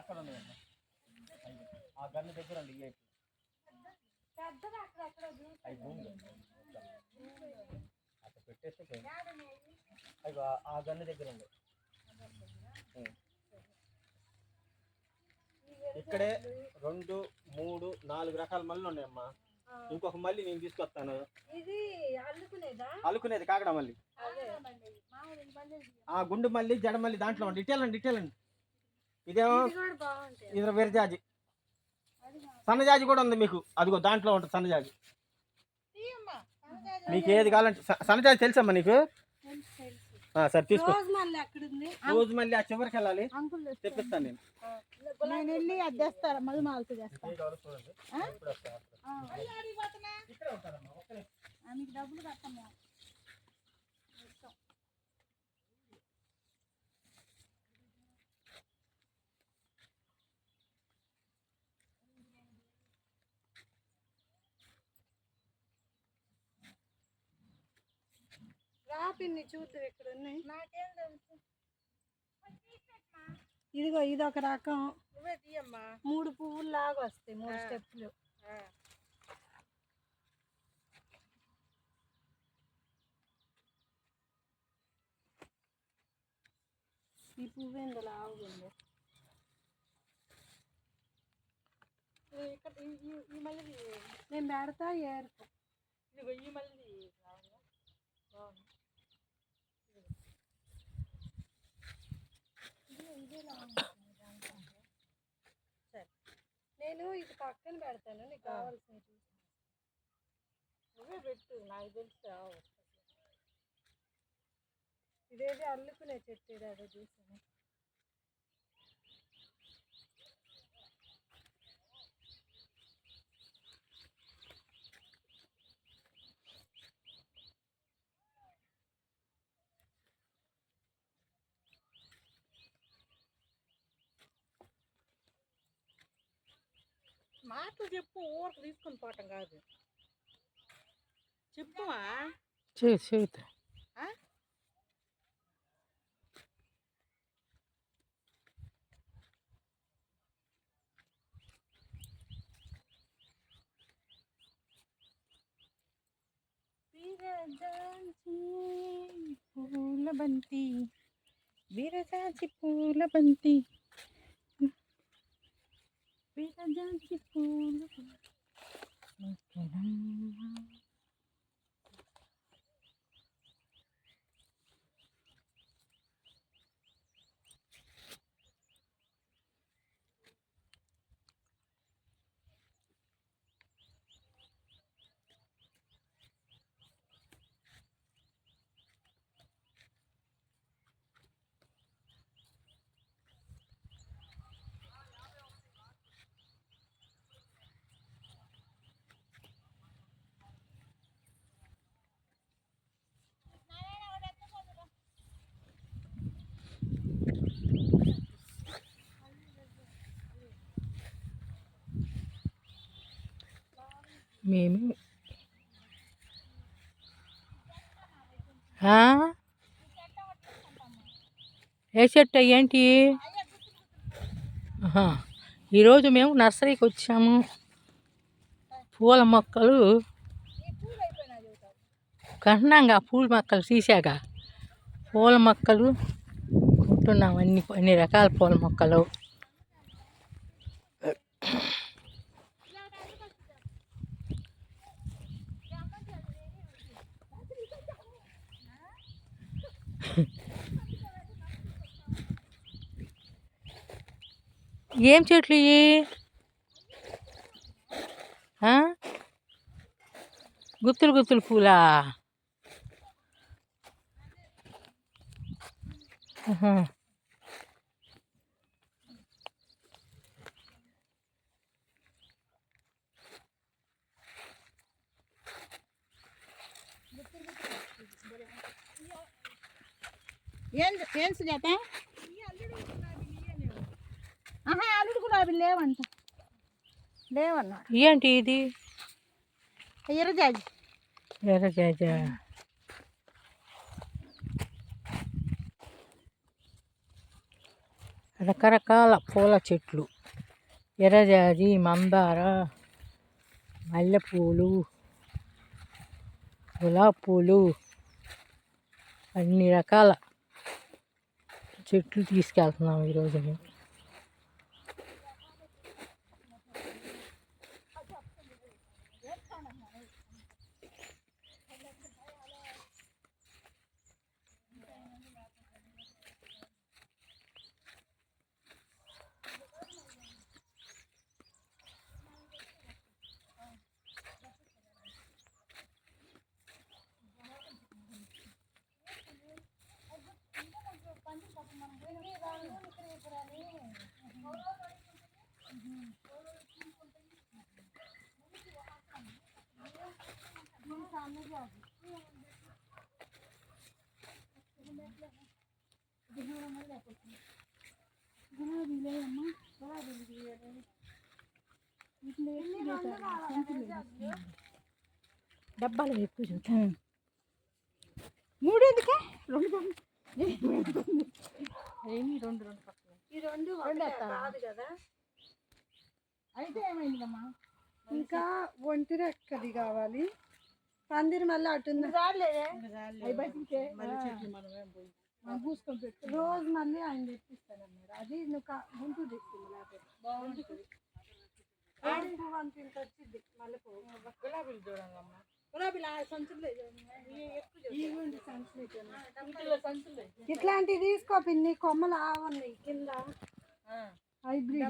అక్కడ ఉన్నాయమ్మా ఆ గన్ను దగ్గర అండి ఈ అవి భూమి అక్కడ పెట్టేస్తే అవి ఆ గన్ను దగ్గర ఉంది. ఇక్కడే 2, 3, 4 రకాల మల్లి ఉన్నాయమ్మా. ఇంకొక మళ్ళీ నేను తీసుకొస్తాను. అల్లుకునేది కాకడా మళ్ళీ, ఆ గుండు మళ్ళీ, జడ మళ్ళీ దాంట్లో ఉండి ఇటేలండి. ఇదేమో ఇది విరజాజి, సన్నజాజి కూడా ఉంది మీకు. అదిగో దాంట్లో ఉంటుంది సన్నజాజి. మీకు ఏది కావాలంటే సన్నజాజి తెలుసమ్మా నీకు? సరే తీసుకో. రోజు మళ్ళీ ఆ చివరికి వెళ్ళాలి, తెప్పిస్తాను నేను. వెళ్ళి అది చేస్తారా? మళ్ళీ మాలతో చేస్తాను. డబ్బులు కట్టము. రాపిన్ని చూద్దాం ఎక్కడ ఉన్నాయి. నాకేం తెలుసు. ఇదిగో ఇదొక రకం. 3 పువ్వులు లాగా వస్తాయి, 3 స్టెప్లు. ఈ పువ్వు ఎంత లావుంది. ఈ మళ్ళీ నేను పెడతా ఏరుకో. ఇదిగో ఈ మళ్ళీ సరే, నేను ఇది పక్కన పెడతాను. నీకు కావాల్సినవి నువ్వే పెట్టు, నాకు తెలుసు. ఇదేది అల్లుకునే చెట్టు, అదే చూసాను. మాటలు చెప్పు, ఊరకు తీసుకొని పోవటం కాదు. చెప్పువా చెబుతా. పూల బంతి, విరజాజి పూల బంతి, విరజాజి పూల మేము ఏ చెట్టు ఏంటి? ఈరోజు మేము నర్సరీకి వచ్చాము. పూల మొక్కలు కంటున్నాగా, పూల మొక్కలు తీసాక పూల మొక్కలు కొంటున్నాం. అన్ని రకాల పూల మొక్కలు. ఏం చెట్లు ఇవి? గుత్తులు పూలా? ఏం సుజాత? అల్లుడు గులాబీ లేవంట. లేవన్నా. ఏంటి ఇది? ఎర్రజాజి. ఎర్రజాజా? రకరకాల పూల చెట్లు, ఎర్రజాజి, మందార, మల్లెపూలు, గులాబీ పూలు, అన్ని రకాల చెట్లు తీసుకెళ్తున్నాం ఈరోజు మేము. డబ్బాలు ఎక్కువ చూద్దాం. మూడేందుకే ఏమి రెండు కాదు కదా. అయితే ఏమైందమ్మా? ఇంకా ఒంటి రెక్కది కావాలి. పందిరి మళ్ళీ అటుంది. రోజు మళ్ళీ ఆయన తెప్పిస్తాను అన్నారు. అది నువ్వు గుంటూరు తెచ్చింది. బాగుంటుంది. వచ్చింది మళ్ళీ గులాబీలు చూడండి. గులాబీలు సంచులు ఇట్లాంటివి తీసుకో పిన్ని. కొమ్మలు ఆవన్నాయి కింద హైబ్రిడ్.